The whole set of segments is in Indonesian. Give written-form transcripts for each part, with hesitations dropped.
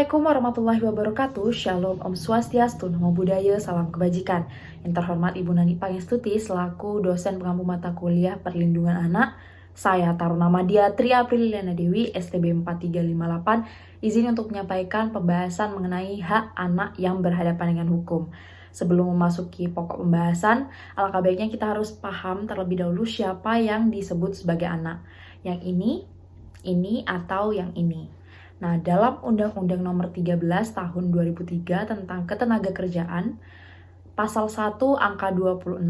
Assalamualaikum warahmatullahi wabarakatuh. Shalom, Om Swastiastu, Namo Buddhaya, salam kebajikan. Yang terhormat Ibu Nani Pangestuti selaku dosen pengampu mata kuliah Perlindungan Anak. Saya Taruna Madya Tri Apriliana Dewi, STB 4358, izin untuk menyampaikan pembahasan mengenai hak anak yang berhadapan dengan hukum. Sebelum memasuki pokok pembahasan, alangkah baiknya kita harus paham terlebih dahulu siapa yang disebut sebagai anak. Yang ini atau yang ini. Nah, dalam Undang-Undang Nomor 13 Tahun 2003 tentang Ketenagakerjaan, Pasal 1 Angka 26,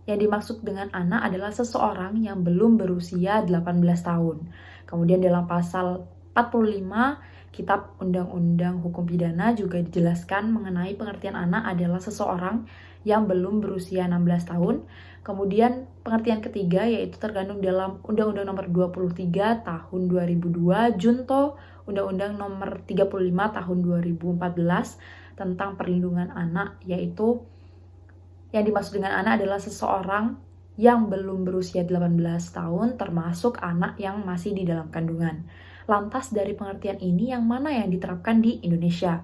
yang dimaksud dengan anak adalah seseorang yang belum berusia 18 tahun. Kemudian dalam Pasal 45 Kitab Undang-Undang Hukum Pidana juga dijelaskan mengenai pengertian anak adalah seseorang yang belum berusia 16 tahun. Kemudian pengertian ketiga yaitu terkandung dalam Undang-Undang Nomor 23 Tahun 2002 Junto Undang-Undang Nomor 35 Tahun 2014 tentang perlindungan anak, yaitu yang dimaksud dengan anak adalah seseorang yang belum berusia 18 tahun termasuk anak yang masih di dalam kandungan. Lantas dari pengertian ini yang mana yang diterapkan di Indonesia?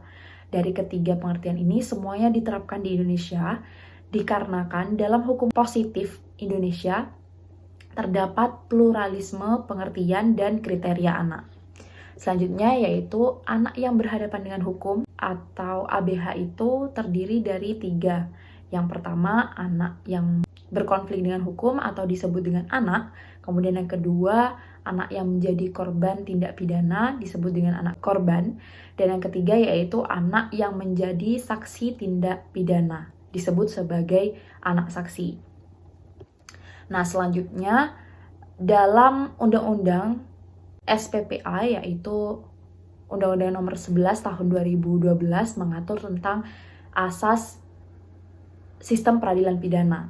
Dari ketiga pengertian ini semuanya diterapkan di Indonesia dikarenakan dalam hukum positif Indonesia terdapat pluralisme pengertian dan kriteria anak. Selanjutnya yaitu anak yang berhadapan dengan hukum atau ABH itu terdiri dari 3. Yang pertama, anak yang berkonflik dengan hukum atau disebut dengan anak. Kemudian yang kedua, anak yang menjadi korban tindak pidana disebut dengan anak korban. Dan yang ketiga yaitu anak yang menjadi saksi tindak pidana disebut sebagai anak saksi. Nah, selanjutnya dalam Undang-Undang SPPA yaitu Undang-Undang Nomor 11 Tahun 2012 mengatur tentang asas sistem peradilan pidana,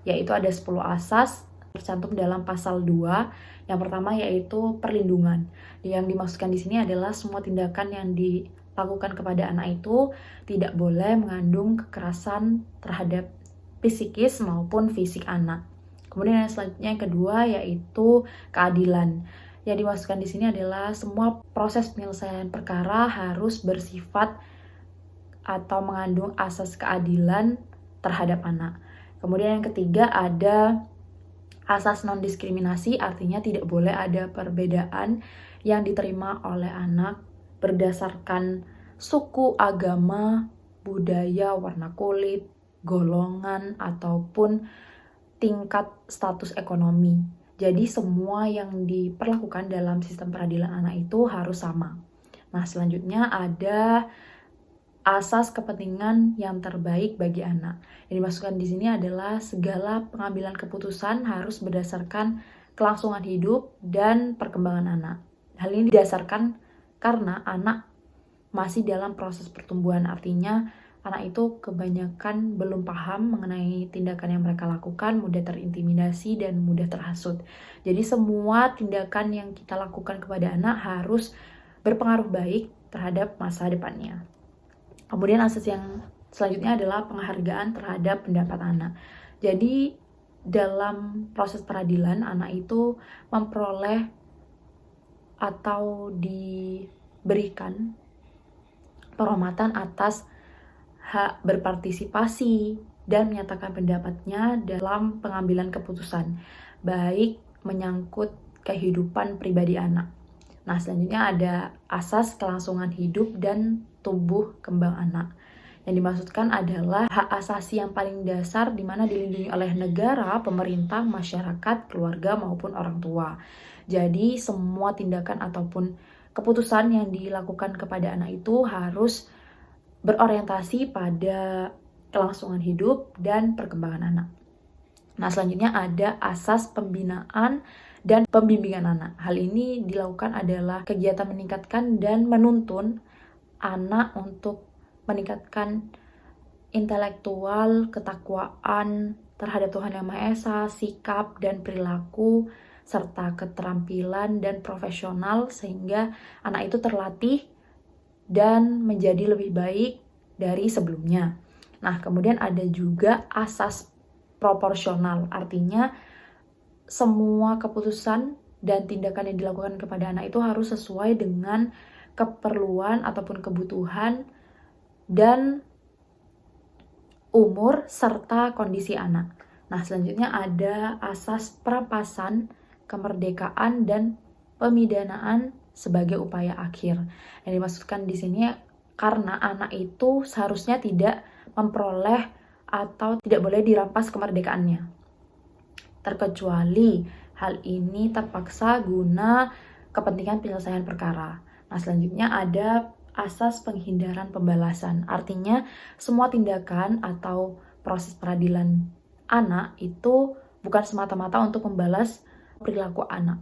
yaitu ada 10 asas tercantum dalam pasal 2. Yang pertama yaitu perlindungan. Yang dimaksudkan di sini adalah semua tindakan yang dilakukan kepada anak itu tidak boleh mengandung kekerasan terhadap psikis maupun fisik anak. Kemudian yang selanjutnya yang kedua yaitu keadilan. Yang dimaksudkan di sini adalah semua proses penyelesaian perkara harus bersifat atau mengandung asas keadilan terhadap anak. Kemudian yang ketiga ada asas non-diskriminasi, artinya tidak boleh ada perbedaan yang diterima oleh anak berdasarkan suku, agama, budaya, warna kulit, golongan, ataupun tingkat status ekonomi. Jadi semua yang diperlakukan dalam sistem peradilan anak itu harus sama. Nah, selanjutnya ada asas kepentingan yang terbaik bagi anak. Yang dimaksudkan di sini adalah segala pengambilan keputusan harus berdasarkan kelangsungan hidup dan perkembangan anak. Hal ini didasarkan karena anak masih dalam proses pertumbuhan, artinya anak itu kebanyakan belum paham mengenai tindakan yang mereka lakukan, mudah terintimidasi dan mudah terhasut. Jadi semua tindakan yang kita lakukan kepada anak harus berpengaruh baik terhadap masa depannya. Kemudian asas yang selanjutnya adalah penghargaan terhadap pendapat anak. Jadi dalam proses peradilan anak itu memperoleh atau diberikan penghormatan atas hak berpartisipasi dan menyatakan pendapatnya dalam pengambilan keputusan, baik menyangkut kehidupan pribadi anak. Nah, selanjutnya ada asas kelangsungan hidup dan tumbuh kembang anak. Yang dimaksudkan adalah hak asasi yang paling dasar di mana dilindungi oleh negara, pemerintah, masyarakat, keluarga maupun orang tua. Jadi semua tindakan ataupun keputusan yang dilakukan kepada anak itu harus berorientasi pada kelangsungan hidup dan perkembangan anak. Nah, selanjutnya ada asas pembinaan dan pembimbingan anak. Hal ini dilakukan adalah kegiatan meningkatkan dan menuntun anak untuk meningkatkan intelektual, ketakwaan terhadap Tuhan Yang Maha Esa, sikap dan perilaku, serta keterampilan dan profesional sehingga anak itu terlatih dan menjadi lebih baik dari sebelumnya. Nah, kemudian ada juga asas proporsional, artinya semua keputusan dan tindakan yang dilakukan kepada anak itu harus sesuai dengan keperluan ataupun kebutuhan, dan umur serta kondisi anak. Nah, selanjutnya ada asas perampasan, kemerdekaan, dan pemidanaan sebagai upaya akhir. Yang dimaksudkan di sini karena anak itu seharusnya tidak memperoleh atau tidak boleh dirampas kemerdekaannya, terkecuali hal ini terpaksa guna kepentingan penyelesaian perkara. Nah, selanjutnya ada asas penghindaran pembalasan. Artinya, semua tindakan atau proses peradilan anak itu bukan semata-mata untuk membalas perilaku anak.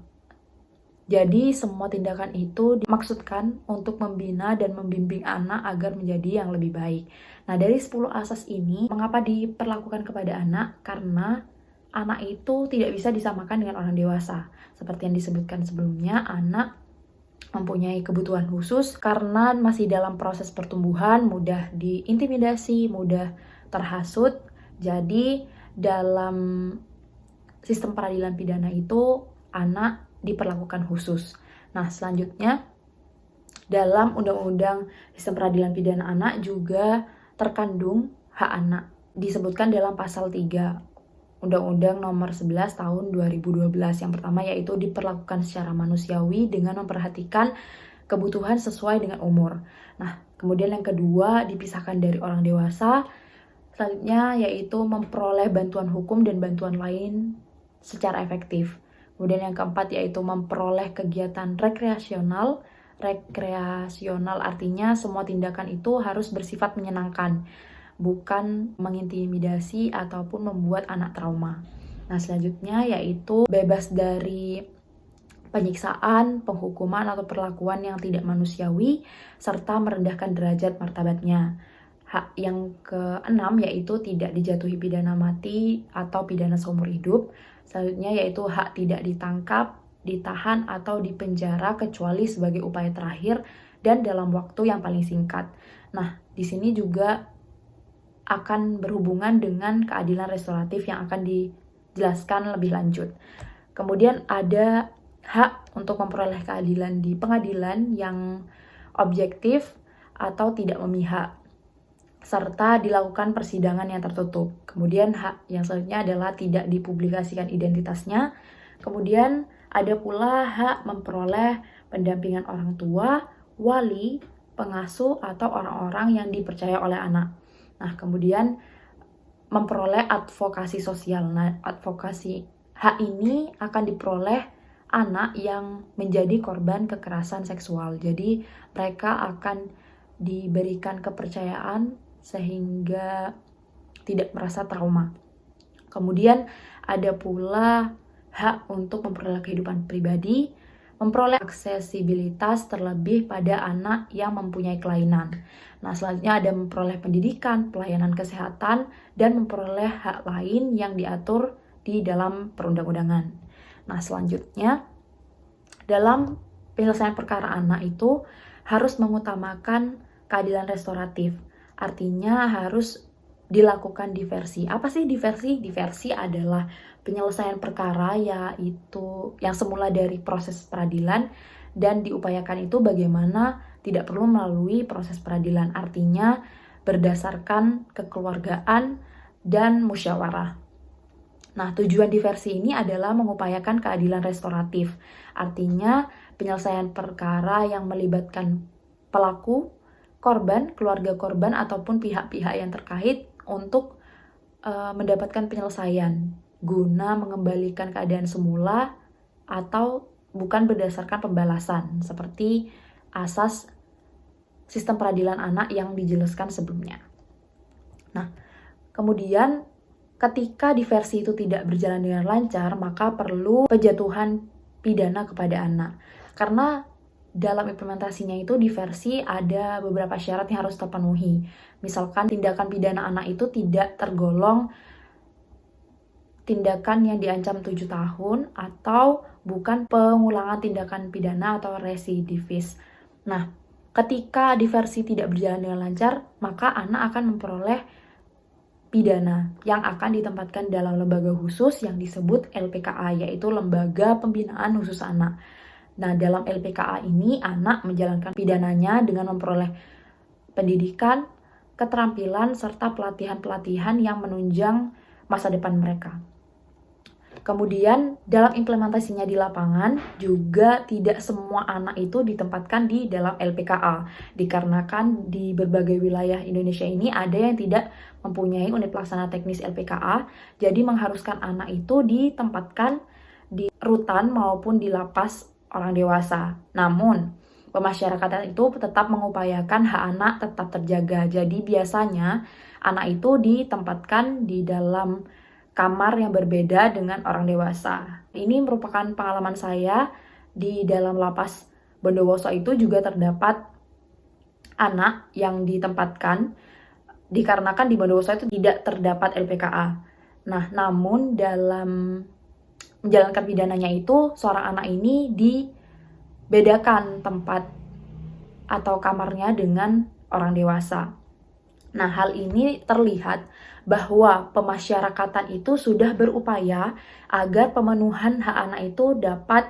Jadi, semua tindakan itu dimaksudkan untuk membina dan membimbing anak agar menjadi yang lebih baik. Nah, dari 10 asas ini, mengapa diperlakukan kepada anak? Karena anak itu tidak bisa disamakan dengan orang dewasa. Seperti yang disebutkan sebelumnya, anak mempunyai kebutuhan khusus karena masih dalam proses pertumbuhan, mudah diintimidasi, mudah terhasut. Jadi, dalam sistem peradilan pidana itu, anak diperlakukan khusus. Nah, selanjutnya dalam Undang-Undang Sistem Peradilan Pidana Anak juga terkandung hak anak. Disebutkan dalam pasal 3 Undang-Undang Nomor 11 Tahun 2012. Yang pertama yaitu diperlakukan secara manusiawi dengan memperhatikan kebutuhan sesuai dengan umur. Nah, kemudian yang kedua dipisahkan dari orang dewasa. Selanjutnya yaitu memperoleh bantuan hukum dan bantuan lain secara efektif. Kemudian yang keempat yaitu memperoleh kegiatan rekreasional. Rekreasional artinya semua tindakan itu harus bersifat menyenangkan, bukan mengintimidasi ataupun membuat anak trauma. Nah, selanjutnya yaitu bebas dari penyiksaan, penghukuman atau perlakuan yang tidak manusiawi, serta merendahkan derajat martabatnya. Hak yang keenam yaitu tidak dijatuhi pidana mati atau pidana seumur hidup. Selanjutnya yaitu hak tidak ditangkap, ditahan, atau dipenjara kecuali sebagai upaya terakhir dan dalam waktu yang paling singkat. Nah, di sini juga akan berhubungan dengan keadilan restoratif yang akan dijelaskan lebih lanjut. Kemudian ada hak untuk memperoleh keadilan di pengadilan yang objektif atau tidak memihak, serta dilakukan persidangan yang tertutup. Kemudian hak yang selanjutnya adalah tidak dipublikasikan identitasnya. Kemudian ada pula hak memperoleh pendampingan orang tua, wali, pengasuh, atau orang-orang yang dipercaya oleh anak. Nah, kemudian memperoleh advokasi sosial. Nah, advokasi hak ini akan diperoleh anak yang menjadi korban kekerasan seksual. Jadi, mereka akan diberikan kepercayaan sehingga tidak merasa trauma. Kemudian ada pula hak untuk memperoleh kehidupan pribadi, memperoleh aksesibilitas terlebih pada anak yang mempunyai kelainan. Nah, selanjutnya ada memperoleh pendidikan, pelayanan kesehatan, dan memperoleh hak lain yang diatur di dalam perundang-undangan. Nah, selanjutnya dalam penyelesaian perkara anak itu harus mengutamakan keadilan restoratif. Artinya harus dilakukan diversi. Apa sih diversi? Diversi adalah penyelesaian perkara yaitu yang semula dari proses peradilan dan diupayakan itu bagaimana tidak perlu melalui proses peradilan. Artinya berdasarkan kekeluargaan dan musyawarah. Nah, tujuan diversi ini adalah mengupayakan keadilan restoratif. Artinya penyelesaian perkara yang melibatkan pelaku, korban, keluarga korban, ataupun pihak-pihak yang terkait untuk mendapatkan penyelesaian guna mengembalikan keadaan semula atau bukan berdasarkan pembalasan seperti asas sistem peradilan anak yang dijelaskan sebelumnya. Nah, kemudian ketika diversi itu tidak berjalan dengan lancar, maka perlu penjatuhan pidana kepada anak. Karena dalam implementasinya itu diversi ada beberapa syarat yang harus terpenuhi. Misalkan tindakan pidana anak itu tidak tergolong tindakan yang diancam 7 tahun atau bukan pengulangan tindakan pidana atau residivis. Nah, ketika diversi tidak berjalan dengan lancar, maka anak akan memperoleh pidana yang akan ditempatkan dalam lembaga khusus yang disebut LPKA, yaitu Lembaga Pembinaan Khusus Anak. Nah, dalam LPKA ini anak menjalankan pidananya dengan memperoleh pendidikan, keterampilan, serta pelatihan-pelatihan yang menunjang masa depan mereka. Kemudian dalam implementasinya di lapangan juga tidak semua anak itu ditempatkan di dalam LPKA, dikarenakan di berbagai wilayah Indonesia ini ada yang tidak mempunyai unit pelaksana teknis LPKA, jadi mengharuskan anak itu ditempatkan di rutan maupun di lapas orang dewasa. Namun pemasyarakatan itu tetap mengupayakan hak anak tetap terjaga, jadi biasanya anak itu ditempatkan di dalam kamar yang berbeda dengan orang dewasa. Ini merupakan pengalaman saya. Di dalam lapas Bondowoso itu juga terdapat anak yang ditempatkan dikarenakan di Bondowoso itu tidak terdapat LPKA. Nah, namun dalam menjalankan pidananya itu seorang anak ini dibedakan tempat atau kamarnya dengan orang dewasa. Nah, hal ini terlihat bahwa pemasyarakatan itu sudah berupaya agar pemenuhan hak anak itu dapat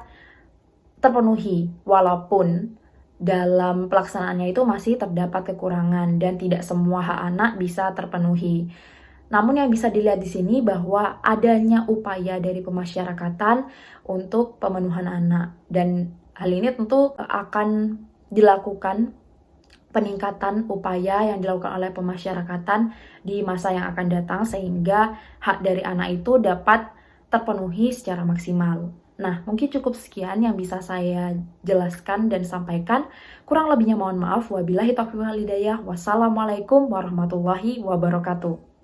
terpenuhi, walaupun dalam pelaksanaannya itu masih terdapat kekurangan dan tidak semua hak anak bisa terpenuhi. Namun yang bisa dilihat di sini bahwa adanya upaya dari pemasyarakatan untuk pemenuhan anak, dan hal ini tentu akan dilakukan peningkatan upaya yang dilakukan oleh pemasyarakatan di masa yang akan datang sehingga hak dari anak itu dapat terpenuhi secara maksimal. Nah, mungkin cukup sekian yang bisa saya jelaskan dan sampaikan. Kurang lebihnya mohon maaf. Wabillahi taufiq wal hidayah. Wassalamualaikum warahmatullahi wabarakatuh.